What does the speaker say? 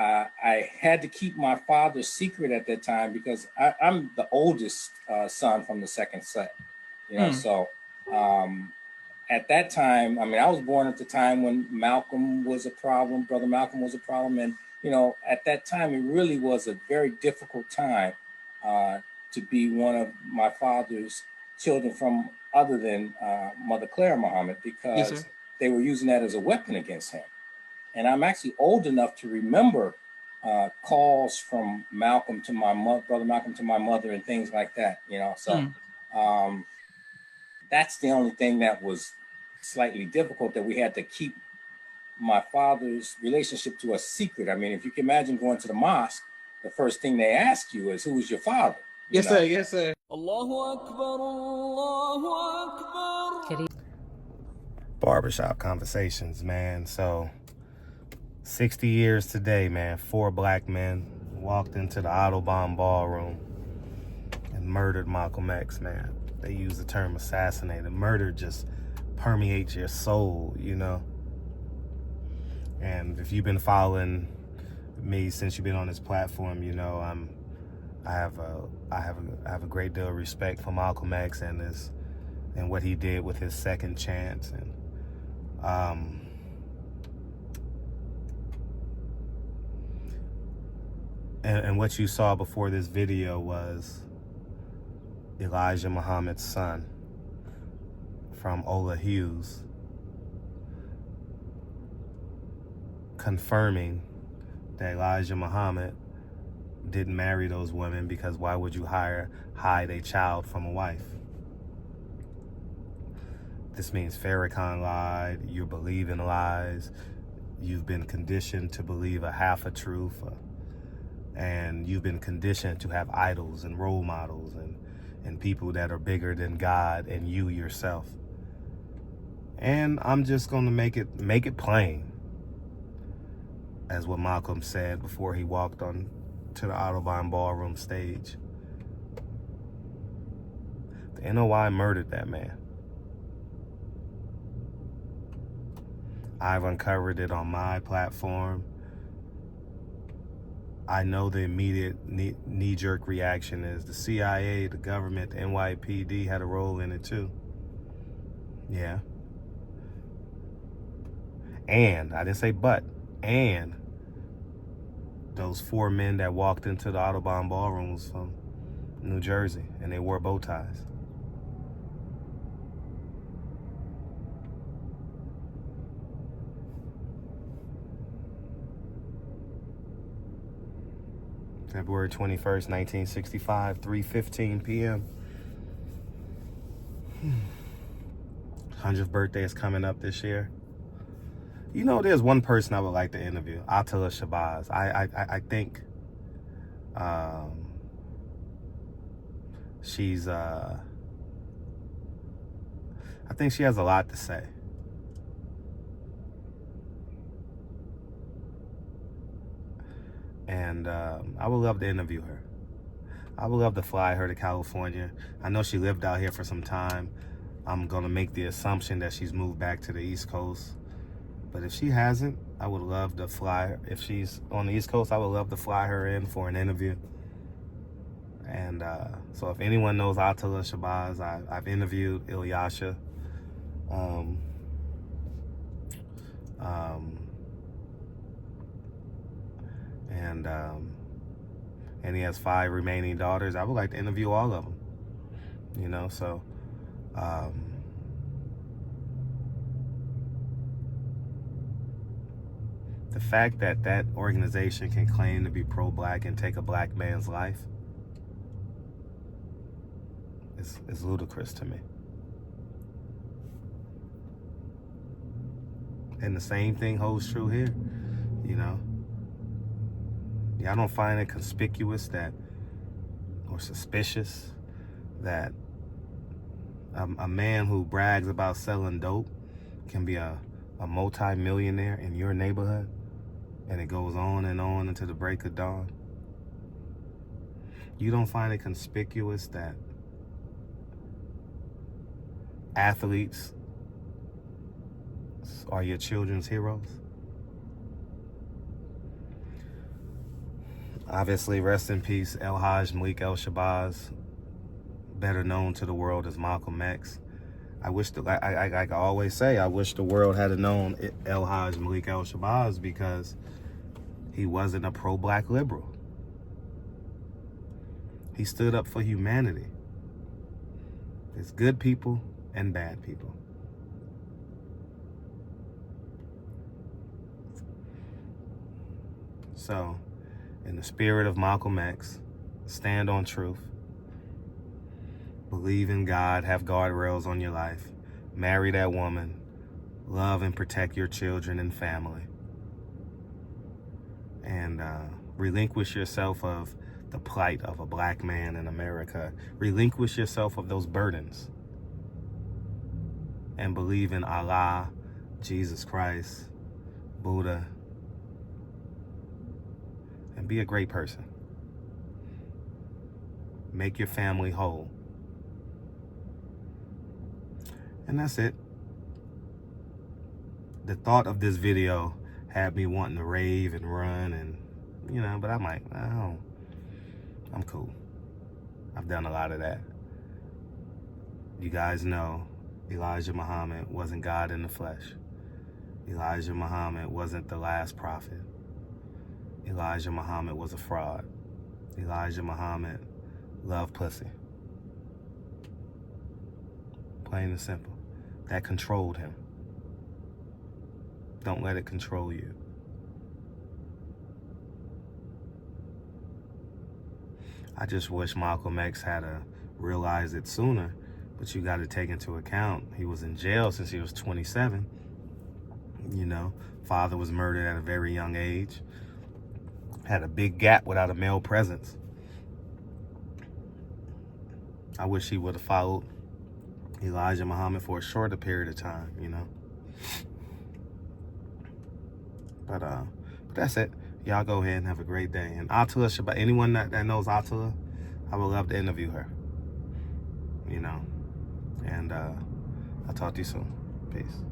I had to keep my father's secret at that time because I'm the oldest son from the second set, you know. So at that time, I mean, I was born at the time when Malcolm was a problem, Brother Malcolm was a problem, and you know, at that time, it really was a very difficult time to be one of my father's children from other than Mother Clara Muhammad, because they were using that as a weapon against him. And I'm actually old enough to remember calls from Malcolm to my Brother Malcolm to my mother and things like that, you know. So that's the only thing that was slightly difficult, that we had to keep my father's relationship to a secret. I mean, if you can imagine going to the mosque, the first thing they ask you is, who is your father? Yes, sir. Yes, sir. Allahu Akbar, Allahu Akbar. Barbershop conversations, man. So 60 years today, man, 4 black men walked into the Audubon ballroom and murdered Malcolm X, man. They use the term assassinated. Murder just permeates your soul, you know. And if you've been following me since you've been on this platform, you know, I have a great deal of respect for Malcolm X and what he did with his second chance. And what you saw before this video was Elijah Muhammad's son from Ola Hughes confirming that Elijah Muhammad didn't marry those women, because why would you hide a child from a wife? This means Farrakhan lied, you're believing lies, you've been conditioned to believe a half a truth, and you've been conditioned to have idols and role models and people that are bigger than God and you yourself. And I'm just gonna make it plain, as what Malcolm said before he walked on to the Audubon ballroom stage. The NOI murdered that man. I've uncovered it on my platform. I know the immediate knee-jerk reaction is the CIA, the government, the NYPD had a role in it too. Yeah. And, I didn't say but, and those 4 men that walked into the Audubon ballroom was from New Jersey, and they wore bow ties. February 21st, 1965, 3:15 p.m. 100th birthday is coming up this year. You know, there's one person I would like to interview, Atala Shabazz. I think she's I think she has a lot to say. And I would love to interview her. I would love to fly her to California. I know she lived out here for some time. I'm gonna make the assumption that she's moved back to the East Coast. But if she hasn't, I would love to fly her. If she's on the East Coast, I would love to fly her in for an interview. And so if anyone knows Atala Shabazz, I've interviewed Ilyasha. And he has 5 remaining daughters. I would like to interview all of them, you know. So the fact that that organization can claim to be pro-black and take a black man's life is ludicrous to me. And the same thing holds true here, you know. Yeah, I don't find it conspicuous that, or suspicious, that a man who brags about selling dope can be a multi-millionaire in your neighborhood, and it goes on and on until the break of dawn. You don't find it conspicuous that athletes are your children's heroes? Obviously, rest in peace, El-Hajj Malik El-Shabazz, better known to the world as Malcolm X. I wish, like I always say, I wish the world had known El-Hajj Malik El-Shabazz, because he wasn't a pro-black liberal. He stood up for humanity. There's good people and bad people. So, in the spirit of Malcolm X, stand on truth. Believe in God, have guardrails on your life. Marry that woman. Love and protect your children and family. And relinquish yourself of the plight of a black man in America. Relinquish yourself of those burdens. And believe in Allah, Jesus Christ, Buddha. And be a great person. Make your family whole. And that's it. The thought of this video had me wanting to rave and run, and but I'm like, I'm cool. I've done a lot of that. You guys know Elijah Muhammad wasn't God in the flesh. Elijah Muhammad wasn't the last prophet. Elijah Muhammad was a fraud. Elijah Muhammad loved pussy. Plain and simple. That controlled him. Don't let it control you. I just wish Malcolm X had realized it sooner, but you got to take into account he was in jail since he was 27. Father was murdered at a very young age. Had a big gap without a male presence. I wish he would have followed Elijah Muhammad for a shorter period of time, But that's it. Y'all go ahead and have a great day. And Atula Shabazz, anyone that knows Atula, I would love to interview her. And I'll talk to you soon. Peace.